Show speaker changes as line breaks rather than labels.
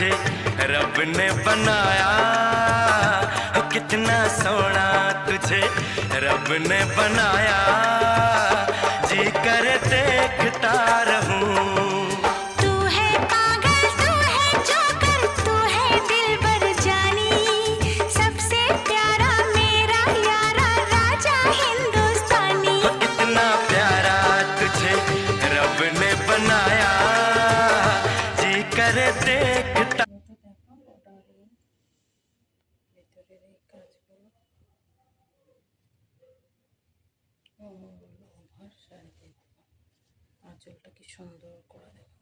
तुझे रब ने बनाया, कितना सोना तुझे रब ने बनाया, जी कर देखता रहूं।
ভিতরের এই কাজগুলো ওভার শাড়ি দিয়ে দেবো। আঁচলটা কি সুন্দর করে দেখো।